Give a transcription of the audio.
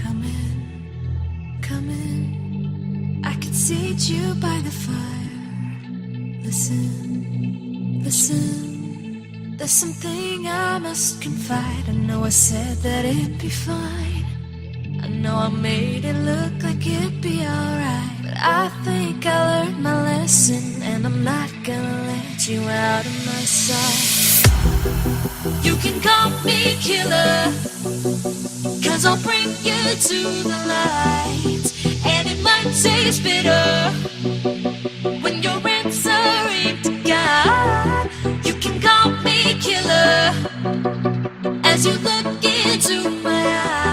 Come in, come in. I could seat you by the fire. Listen, listen. There's something I must confide. I know I said that it'd be fine. I know I made it look like it'd be alright. But I think I learned my lesson, and I'm not gonna let you out of my sight. You can call me killer, 'cause I'll bring you to the light. And it might taste bitter when you're answering to God. You can call me killer as you look into my eyes.